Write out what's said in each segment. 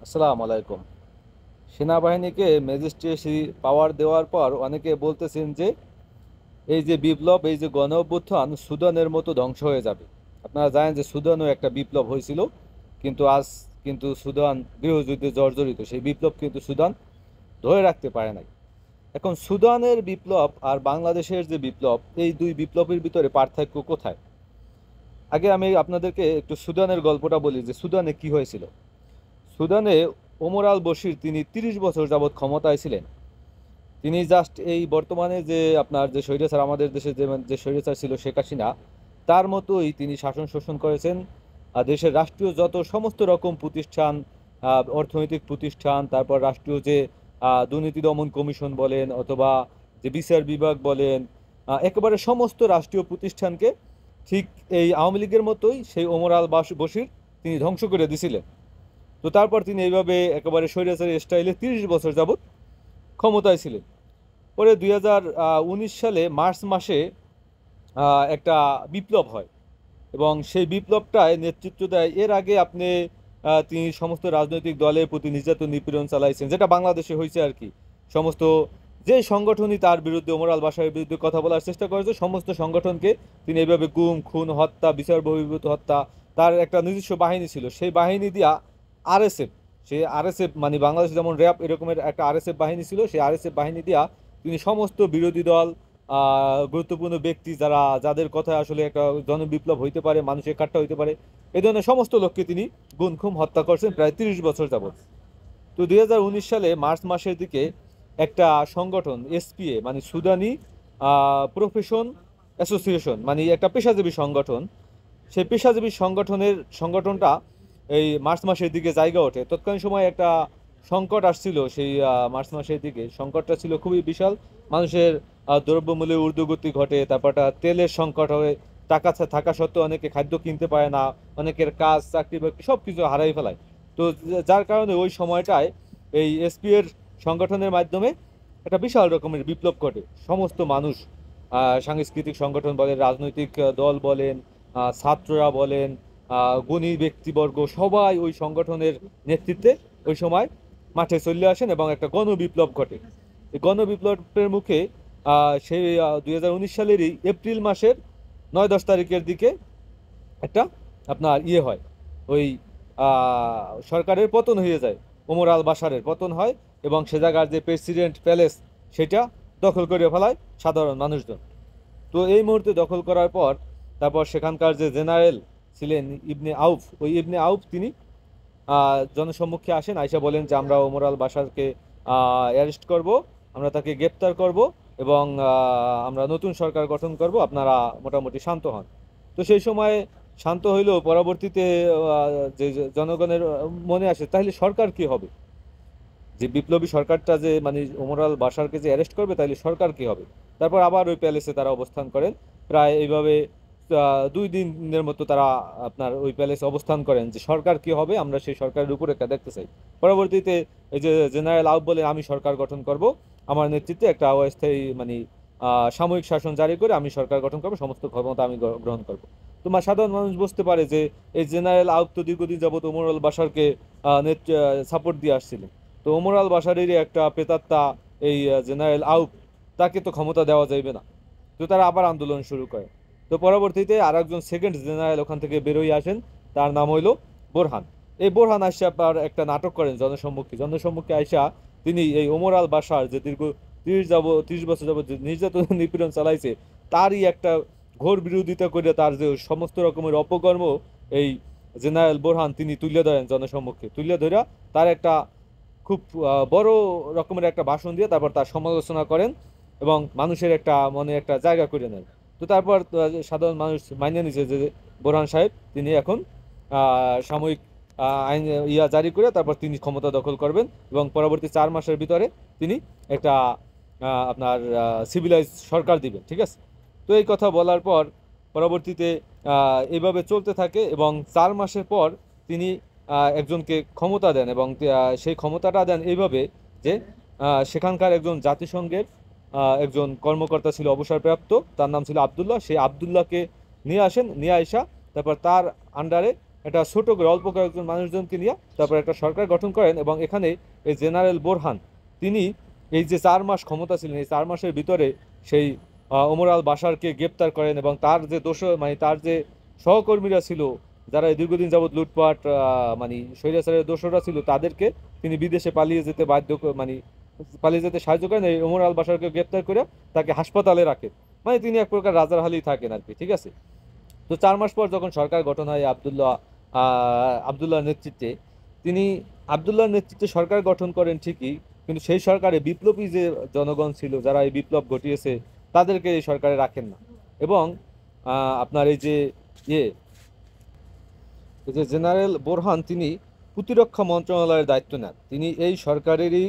আসসালামু আলাইকুম। সেনাবাহিনীকে ম্যাজিস্ট্রেসি পাওয়ার দেওয়ার পর অনেকে বলতেছেন যে এই যে বিপ্লব, এই যে গণ অভ্যুত্থান সুদানের মতো ধ্বংস হয়ে যাবে। আপনারা জানেন যে সুদানও একটা বিপ্লব হয়েছিল, কিন্তু আজ কিন্তু সুদান গৃহযুদ্ধে জর্জরিত। সেই বিপ্লব কিন্তু সুদান ধরে রাখতে পারে নাই। এখন সুদানের বিপ্লব আর বাংলাদেশের যে বিপ্লব, এই দুই বিপ্লবের ভিতরে পার্থক্য কোথায়? আগে আমি আপনাদেরকে একটু সুদানের গল্পটা বলি যে সুদানে কি হয়েছিল। সুদানে ওমর আল বশির তিনি ৩০ বছর যাবৎ ক্ষমতায় ছিলেন। তিনি জাস্ট এই বর্তমানে যে আপনার যে স্বৈরাচার, আমাদের দেশে যে যে স্বৈরাচার ছিল শেখ হাসিনা, তার মতোই তিনি শাসন শোষণ করেছেন। দেশের রাষ্ট্রীয় যত সমস্ত রকম প্রতিষ্ঠান, অর্থনৈতিক প্রতিষ্ঠান, তারপর রাষ্ট্রীয় যে দুর্নীতি দমন কমিশন বলেন অথবা যে বিচার বিভাগ বলেন, একেবারে সমস্ত রাষ্ট্রীয় প্রতিষ্ঠানকে ঠিক এই আওয়ামী লীগের মতোই সেই ওমর আল বশির তিনি ধ্বংস করে দিছিলেন। তো তারপর তিনি এইভাবে একেবারে স্বৈরাচারী স্টাইলে ৩০ বছর যাবৎ ক্ষমতায় ছিলেন। পরে ২০১৯ সালে মার্চ মাসে একটা বিপ্লব হয় এবং সেই বিপ্লবটায় নেতৃত্ব দেয়, এর আগে আপনি তিনি সমস্ত রাজনৈতিক দলের প্রতি নির্যাতন নিপীড়ন চালাইছেন, যেটা বাংলাদেশে হয়েছে আর কি। সমস্ত যে সংগঠনই তার বিরুদ্ধে, ওমর আল বাশারের বিরুদ্ধে কথা বলার চেষ্টা করেছে, সমস্ত সংগঠনকে তিনি এইভাবে গুম খুন হত্যা বিচার বহির্ভূত হত্যা। তার একটা নিজস্ব বাহিনী ছিল, সেই বাহিনী দিয়া আরএসএফ, সে আরএসএফ মানে বাংলাদেশ যেমন র্যাব এরকমের একটা আরএসএফ বাহিনী ছিল, সেই আরএসএফ বাহিনী দিয়া তিনি সমস্ত বিরোধী দল, গুরুত্বপূর্ণ ব্যক্তি যারা, যাদের কথায় আসলে একটা জনবিপ্লব হইতে পারে, মানুষের কাট্টা হইতে পারে, এই ধরনের সমস্ত লোককে তিনি গুম খুম হত্যা করছেন প্রায় ৩০ বছর যাবৎ। তো ২০১৯ সালে মার্চ মাসের দিকে একটা সংগঠন এসপিএ মানে সুদানি প্রফেশন অ্যাসোসিয়েশন, মানে একটা পেশাজীবী সংগঠন, সেই পেশাজীবী সংগঠনটা এই মার্চ মাসের দিকে জায়গা ওঠে। তৎকালীন সময় একটা সংকট আসছিল, সেই মার্চ মাসের দিকে সংকটটা ছিল খুবই বিশাল। মানুষের দ্রব্যমূল্যের ঊর্ধ্বগতি ঘটে, তারপর একটা তেলের সংকট হয়, টাকা থাকা সত্ত্বেও অনেকে খাদ্য কিনতে পারে না, অনেকের কাজ চাকরি বাকরি সব কিছু হারাই ফেলায়। তো যার কারণে ওই সময়টায় এই এসপি এর সংগঠনের মাধ্যমে একটা বিশাল রকমের বিপ্লব ঘটে। সমস্ত মানুষ, সাংস্কৃতিক সংগঠন বলেন, রাজনৈতিক দল বলেন, ছাত্ররা বলেন, গুণী ব্যক্তিবর্গ সবাই ওই সংগঠনের নেতৃত্বে ওই সময় মাঠে চলে আসেন এবং একটা গণবিপ্লব ঘটে। এই গণবিপ্লবের মুখে সেই ২০১৯ সালেরই এপ্রিল মাসের ৯-১০ তারিখের দিকে একটা আপনার ইয়ে হয়, ওই সরকারের পতন হয়ে যায়, ওমর আল বাশারের পতন হয় এবং সে জায়গার যে প্রেসিডেন্ট প্যালেস সেটা দখল করে ফেলায় সাধারণ মানুষজন। তো এই মুহূর্তে দখল করার পর তারপর সেখানকার যে জেনারেল ছিলেন ইবনে আউফ, ওই ইবনে আউফ তিনি জনসম্মুখে আসেন, আইসা বলেন যে আমরা ওমর আল বাশারকে অ্যারেস্ট করব, আমরা তাকে গ্রেপ্তার করব এবং আমরা নতুন সরকার গঠন করব, আপনারা মোটামুটি শান্ত হন। তো সেই সময় শান্ত হইলেও পরবর্তীতে যে জনগণের মনে আসে তাহলে সরকার কি হবে, যে বিপ্লবী সরকারটা যে মানে ওমর আল বাশারকে যে অ্যারেস্ট করবে তাহলে সরকার কি হবে। তারপর আবার ওই প্যালেসে তারা অবস্থান করেন, প্রায় এইভাবে 2 দিনের মতো তারা আপনার ওই প্যালেসে অবস্থান করেন যে সরকার কি হবে, আমরা সেই সরকারের উপরে একটা দেখতে চাই। পরবর্তীতে এই যে জেনারেল আউফ বলে আমি সরকার গঠন করব, আমার নেতৃত্বে একটা অস্থায়ী মানে সাময়িক শাসন জারি করে আমি সরকার গঠন করব, সমস্ত ক্ষমতা আমি গ্রহণ করব। তোমার সাধারণ মানুষ বুঝতে পারে যে এই জেনারেল আউফ তো দীর্ঘদিন যাবত ওমর আল বাশারকে সাপোর্ট দিয়ে আসছিলেন। তো ওমর আল বাশারেরই একটা প্রেতাত্মা এই জেনারেল আউফ, তাকে তো ক্ষমতা দেওয়া যাইবে না। তো তারা আবার আন্দোলন শুরু করে। তো পরবর্তীতে আর একজন সেকেন্ড জেনারেল ওখান থেকে বেরোয় আসেন, তার নাম হইল বোরহান। এই বোরহান আইসা আপনার একটা নাটক করেন জনসম্মুখে আইসা তিনি এই ওমর আল বাশার যে দীর্ঘ ৩০ বছর যাবত যে নির্যাতন নিপীড়ন চালাইছে, তারই একটা ঘোর বিরোধিতা করে তার যে সমস্ত রকমের অপকর্ম এই জেনারেল বোরহান তিনি তুলে ধরেন জনসম্মুখে, তুলে ধরে তার একটা খুব বড় রকমের একটা ভাষণ দিয়ে তারপর তার সমালোচনা করেন এবং মানুষের একটা মনে একটা জায়গা করে নেন। তো তারপর সাধারণ মানুষ মাইনে নিছে যে বোরহান সাহেব তিনি এখন সাময়িক আইন জারি করে তারপর তিনি ক্ষমতা দখল করবেন এবং পরবর্তী 4 মাসের ভিতরে তিনি একটা আপনার সিভিলাইজ সরকার দিবেন, ঠিক আছে। তো এই কথা বলার পর পরবর্তীতে এইভাবে চলতে থাকে এবং 4 মাসের পর তিনি একজনকে ক্ষমতা দেন এবং সেই ক্ষমতাটা দেন এইভাবে যে সেখানকার একজন জাতিসংঘের একজন কর্মকর্তা ছিল অবসরপ্রাপ্ত, তার নাম ছিল আব্দুল্লাহ, সেই আব্দুল্লাহকে নিয়ে আসেন, নিয়ে আইসা তারপর তার আন্ডারে একটা ছোট করে অল্প কয়েকজন মানুষজনকে নিয়ে তারপর একটা সরকার গঠন করেন। এবং এখানে এই জেনারেল বোরহান তিনি এই যে 4 মাস ক্ষমতা ছিলেন, এই 4 মাসের ভিতরে সেই ওমর আল বাশারকে গ্রেপ্তার করেন এবং তার যে মানে তার যে সহকর্মীরা ছিল, যারা এই দীর্ঘদিন যাবৎ লুটপাট মানে স্বৈরাচারের দোসররা ছিল, তাদেরকে তিনি বিদেশে পালিয়ে যেতে মানে পালিয়ে যেতে সাহায্য করেন। এই ওমর আল বাশারকে গ্রেপ্তার করে তাকে হাসপাতালে রাখে, মানে তিনি এক প্রকার রাজার হালেই থাকেন আর কি, ঠিক আছে। তো 4 মাস পর যখন সরকার গঠন হয় আবদুল্লাহর নেতৃত্বে, তিনি আবদুল্লাহর নেতৃত্বে সরকার গঠন করেন ঠিকই, কিন্তু সেই সরকারে বিপ্লবী যে জনগণ ছিল, যারা এই বিপ্লব ঘটিয়েছে, তাদেরকে এই সরকারে রাখেন না। এবং আপনার ইয়ে এই যে জেনারেল বোরহান তিনি প্রতিরক্ষা মন্ত্রণালয়ের দায়িত্ব নেন। তিনি এই সরকারেরই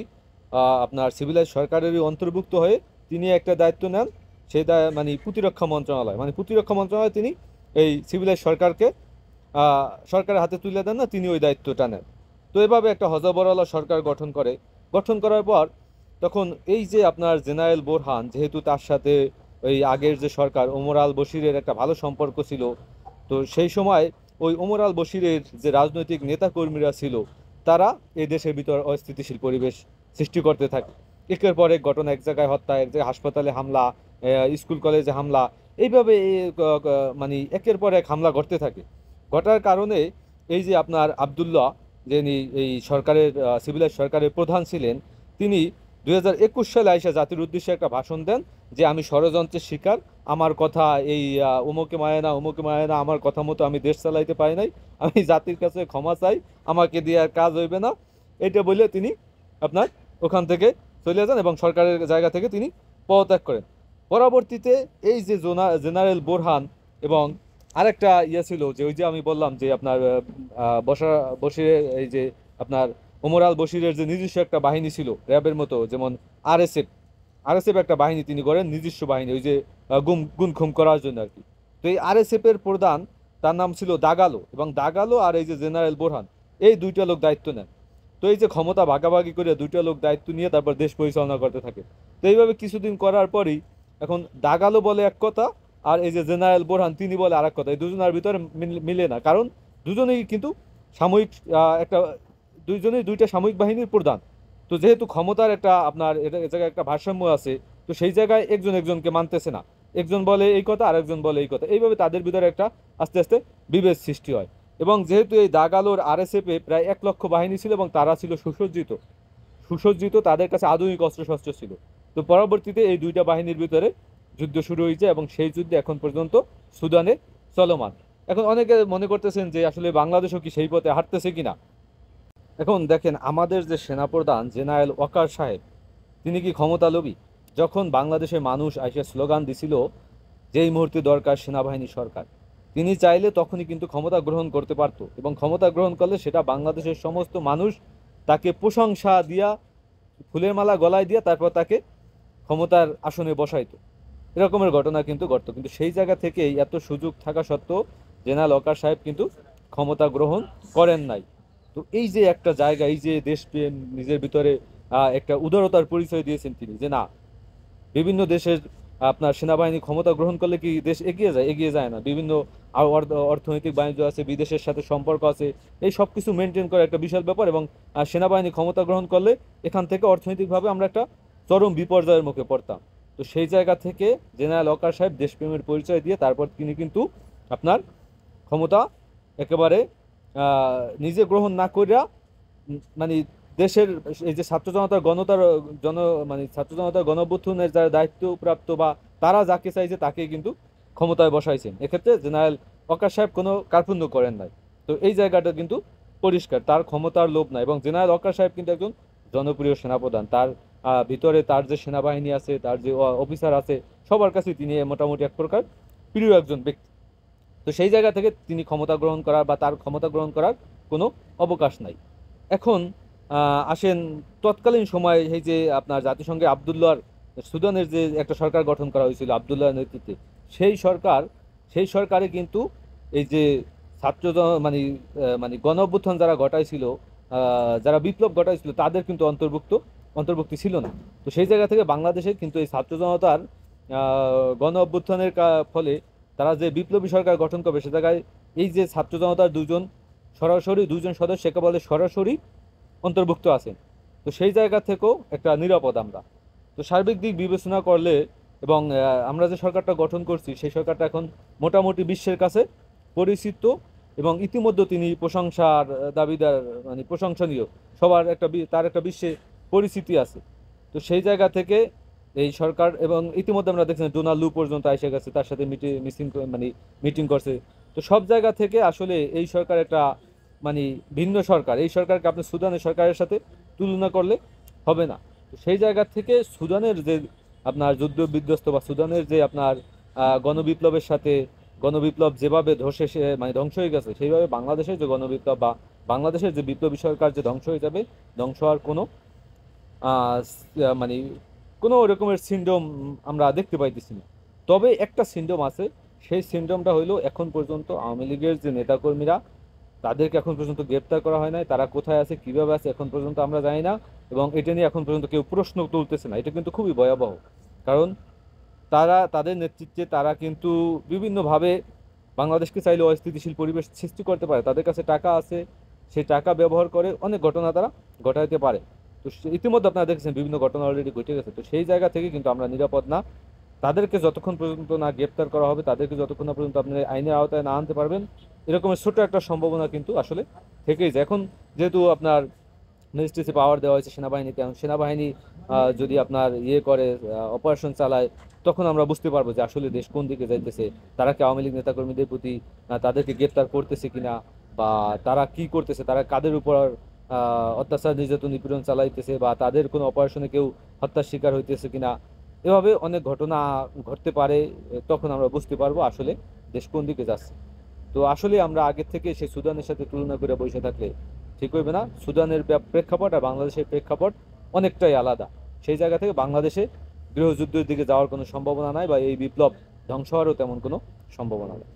আপনার সিভিলাইজ সরকারেরই অন্তর্ভুক্ত হয়ে তিনি একটা দায়িত্ব নেন। সেই মানে প্রতিরক্ষা মন্ত্রণালয়, মানে প্রতিরক্ষা মন্ত্রণালয় তিনি এই সিভিলাইজ সরকারকে সরকারের হাতে তুলে দেন না, তিনি ওই দায়িত্বটা নেন। তো এভাবে একটা হযবরল সরকার গঠন করে। গঠন করার পর তখন এই যে আপনার জেনারেল বোরহান, যেহেতু তার সাথে ওই আগের যে সরকার ওমর আল বশিরের একটা ভালো সম্পর্ক ছিল, তো সেই সময় ওই ওমর আল বশিরের যে রাজনৈতিক নেতাকর্মীরা ছিল, তারা এই দেশের ভিতর অস্থিতিশীল পরিবেশ সৃষ্টি করতে থাকে। একের পর এক ঘটনা, এক জায়গায় হত্যা, এক জায়গায় হাসপাতালে হামলা, স্কুল কলেজে হামলা, এইভাবে মানে একের পর এক হামলা ঘটতে থাকে। ঘটার কারণে এই যে আপনার আবদুল্লাহ, যিনি এই সরকারের সিভিলাইজ সরকারের প্রধান ছিলেন, তিনি 2021 সালে আইসা জাতির উদ্দেশ্যে একটা ভাষণ দেন যে আমি ষড়যন্ত্রের শিকার, আমার কথা এই উমুকে মায় না, আমার কথা মতো আমি দেশ চালাইতে পারি নাই, আমি জাতির কাছে ক্ষমা চাই, আমাকে দিয়ে আর কাজ হইবে না। এটা বলে তিনি আপনার ওখান থেকে চলে যান এবং সরকারের জায়গা থেকে তিনি পদত্যাগ করেন। পরবর্তীতে এই যে জেনারেল বোরহান এবং আরেকটা ছিল যে ওই যে আমি বললাম যে আপনার বশিরের এই যে আপনার ওমর আল বশিরের যে নিজস্ব একটা বাহিনী ছিল র্যাবের মতো, যেমন আরএসএফ, আরএসএফ একটা বাহিনী তিনি করেন, নিজস্ব বাহিনী, ওই যে গুম খুম করার জন্য আর কি। তো এই আরএসএফ এর প্রধান, তার নাম ছিল দাগালো, এবং দাগালো আর এই যে জেনারেল বোরহান, এই দুইটা লোক দায়িত্ব নেন। তো এই যে ক্ষমতা ভাগাভাগি করে দুইটা লোক দায়িত্ব নিয়ে তারপর দেশ পরিচালনা করতে থাকে। তো এইভাবে কিছুদিন করার পরই এখন দাগালো বলে এক কথা, আর এই যে জেনারেল বোরহান তিনি বলে আরেক কথা। এই দুজনের ভিতরে মিলে না, কারণ দুজনেই কিন্তু সাময়িক একটা, দুইজনেই দুইটা সামরিক বাহিনীর প্রধান। তো যেহেতু ক্ষমতার একটা আপনার এ জায়গায় একটা ভারসাম্য আছে, তো সেই জায়গায় একজন একজনকে মানতেছে না, একজন বলে এই কথা আর একজন বলে এই কথা, এইভাবে তাদের ভিতরে একটা আস্তে আস্তে বিভেদ সৃষ্টি হয়। এবং যেহেতু এই দাগালোর আরএসএফ এ প্রায় 1 লক্ষ বাহিনী ছিল এবং তারা ছিল সুসজ্জিত, তাদের কাছে আধুনিক অস্ত্রশস্ত্র ছিল। তো পরবর্তীতে এই দুইটা বাহিনীর ভিতরে যুদ্ধ শুরু হয়েছে এবং সেই যুদ্ধে এখন পর্যন্ত সুদানে চলমান। এখন অনেকে মনে করতেছেন যে আসলে বাংলাদেশও কি সেই পথে হাঁটতেছে কিনা। এখন দেখেন, আমাদের যে সেনাপ্রধান জেনারেল ওয়াকার সাহেব, তিনি কি ক্ষমতা লোভী? যখন বাংলাদেশের মানুষ আইসা স্লোগান দিছিল যেই মুহূর্তে দরকার সেনাবাহিনী সরকার, তিনি চাইলে তখনই কিন্তু ক্ষমতা গ্রহণ করতে পারতো, এবং ক্ষমতা গ্রহণ করলে সেটা বাংলাদেশের সমস্ত মানুষ তাকে প্রশংসা দিয়া, ফুলের মালা গলায় দিয়া তারপর তাকে ক্ষমতার আসনে বসাইতো। এরকমের ঘটনা কিন্তু ঘটতো, কিন্তু সেই জায়গা থেকে এত সুযোগ থাকা সত্ত্বেও জেনারেল ওয়াকার সাহেব কিন্তু ক্ষমতা গ্রহণ করেন নাই। তো এই যে একটা জায়গা, এই যে দেশপ্রেম নিজের ভিতরে একটা উদারতার পরিচয় দিয়েছেন তিনি, যে না, বিভিন্ন দেশের আপনার সেনাবাহিনী ক্ষমতা গ্রহণ করলে কি দেশ এগিয়ে যায়? এগিয়ে যায় না। বিভিন্ন অর্থনৈতিক বাণিজ্য আছে, বিদেশের সাথে সম্পর্ক আছে, এই সব কিছু মেনটেন করা একটা বিশাল ব্যাপার। এবং সেনাবাহিনী ক্ষমতা গ্রহণ করলে এখান থেকে অর্থনৈতিকভাবে আমরা একটা চরম বিপর্যয়ের মুখে পড়তাম। তো সেই জায়গা থেকে জেনারেল ওয়াকার সাহেব দেশপ্রেমের পরিচয় দিয়ে তারপর তিনি কিন্তু আপনার ক্ষমতা একেবারে নিজে গ্রহণ না করিয়া মানে দেশের এই যে ছাত্র জনতার মানে ছাত্র জনতার গণঅভ্যুত্থানের যারা দায়িত্বপ্রাপ্ত বা তারা যাকে চাইছে তাকেই কিন্তু ক্ষমতায় বসাইছেন। এক্ষেত্রে জেনারেল ওয়াকার সাহেব কোনো কার্পণ্য করেন নাই। তো এই জায়গাটা কিন্তু পরিষ্কার, তার ক্ষমতার লোভ নাই। এবং জেনারেল ওয়াকার সাহেব কিন্তু একজন জনপ্রিয় সেনাপ্রধান, তার ভিতরে তার যে সেনাবাহিনী আছে, তার যে অফিসার আছে, সবার কাছে তিনি মোটামুটি এক প্রকার প্রিয় একজন ব্যক্তি। তো সেই জায়গা থেকে তিনি ক্ষমতা গ্রহণ করার বা তার ক্ষমতা গ্রহণ করার কোনো অবকাশ নাই। এখন আসেন তৎকালীন সময়ে এই যে আপনার জাতিসংঘে সুদানের যে একটা সরকার গঠন করা হয়েছিল আবদুল্লাহর নেতৃত্বে, সেই সরকারে কিন্তু এই যে মানে মানে গণ অভ্যুত্থান যারা ঘটাইছিল, যারা বিপ্লব ঘটাইছিল, তাদের কিন্তু অন্তর্ভুক্তি ছিল না। তো সেই জায়গা থেকে বাংলাদেশে কিন্তু এই ছাত্র জনতার গণ অভ্যুত্থানের ফলে তারা যে বিপ্লবী সরকার গঠন করবে, সে জায়গায় এই যে ছাত্র জনতার দুজন সরাসরি দুজন সদস্য একে বলে সরাসরি অন্তর্ভুক্ত আছেন। তো সেই জায়গা থেকেও একটা নিরাপদ আমরা। তো সার্বিক দিক বিবেচনা করলে এবং আমরা যে সরকারটা গঠন করছি সেই সরকারটা এখন মোটামুটি বিশ্বের কাছে পরিচিত এবং ইতিমধ্যে তিনি প্রশংসার দাবিদার, মানে প্রশংসনীয়, সবার একটা তার একটা বিশ্বে পরিচিতি আছে। তো সেই জায়গা থেকে এই সরকার, এবং ইতিমধ্যে আমরা দেখছি ডোনাল্ড লু পর্যন্ত এসে গেছে, তার সাথে মানে মিটিং করছে। তো সব জায়গা থেকে আসলে এই সরকার একটা মানে ভিন্ন সরকার। এই সরকারকে আপনি সুদানের সরকারের সাথে তুলনা করলে হবে না। তো সেই জায়গা থেকে সুদানের যে আপনার যুদ্ধ বিধ্বস্ত বা সুদানের যে আপনার গণবিপ্লবের সাথে, গণবিপ্লব যেভাবে মানে ধ্বংস হয়ে গেছে, সেইভাবে বাংলাদেশের যে গণবিপ্লব বা বাংলাদেশের যে বিপ্লবী সরকার যে ধ্বংস হয়ে যাবে, ধ্বংস হওয়ার কোনো মানে কোনো রকমের সিন্ড্রোম আমরা দেখতে পাইতেছি না। তবে একটা সিন্ড্রোম আছে, সেই সিন্ড্রোমটা হইলো এখন পর্যন্ত আওয়ামী লীগের যে নেতাকর্মীরা, তাদেরকে এখন পর্যন্ত গ্রেপ্তার করা হয় নাই। তারা কোথায় আছে, কিভাবে আছে, এখন পর্যন্ত আমরা জানি না, এবং এটা নিয়ে এখন পর্যন্ত কেউ প্রশ্ন তুলতেছে না। এটা কিন্তু খুবই ভয়াবহ, কারণ তাদের নেতৃত্বে তারা কিন্তু বিভিন্নভাবে বাংলাদেশকে চাইলে অস্থিতিশীল পরিবেশ সৃষ্টি করতে পারে। তাদের কাছে টাকা আছে, সেই টাকা ব্যবহার করে অনেক ঘটনা তারা ঘটাইতে পারে। তো ইতিমধ্যে আপনারা দেখেছেন বিভিন্ন ঘটনা অলরেডি ঘটে গেছে। তো সেই জায়গা থেকে কিন্তু আমরা নিরাপদ না। তাদেরকে যতক্ষণ পর্যন্ত না গ্রেপ্তার করা হবে, তাদেরকে যতক্ষণ না পর্যন্ত আপনি আইনের আওতায় না আনতে পারবেন, এরকমের ছোট একটা সম্ভাবনা কিন্তু আসলে থেকেই যায়। এখন যেহেতু আপনার ম্যাজিস্ট্রেসি পাওয়ার দেওয়া হয়েছে সেনাবাহিনীকে, এখন সেনাবাহিনী যদি আপনার করে অপারেশন চালায়, তখন আমরা বুঝতে পারবো যে আসলে দেশ কোন দিকে যাইতেছে। তারা কি আওয়ামী লীগ নেতাকর্মীদের প্রতি তাদেরকে গ্রেপ্তার করতেছে কিনা, বা তারা কি করতেছে, তারা কাদের উপর অত্যাচার নির্যাতন নিপীড়ন চালাইতেছে, বা তাদের কোনো অপারেশনে কেউ হত্যার শিকার হইতেছে কিনা, এভাবে অনেক ঘটনা ঘটতে পারে। তখন আমরা বুঝতে পারবো আসলে দেশ কোন দিকে যাচ্ছে। তো আসলে আমরা আগের থেকে সেই সুদানের সাথে তুলনা করে বসে থাকলে ঠিক হইবে না। সুদানের প্রেক্ষাপট আর বাংলাদেশের প্রেক্ষাপট অনেকটাই আলাদা। সেই জায়গা থেকে বাংলাদেশে গৃহযুদ্ধের দিকে যাওয়ার কোনো সম্ভাবনা নাই, বা এই বিপ্লব ধ্বংস হওয়ারও তেমন কোনো সম্ভাবনা নেই।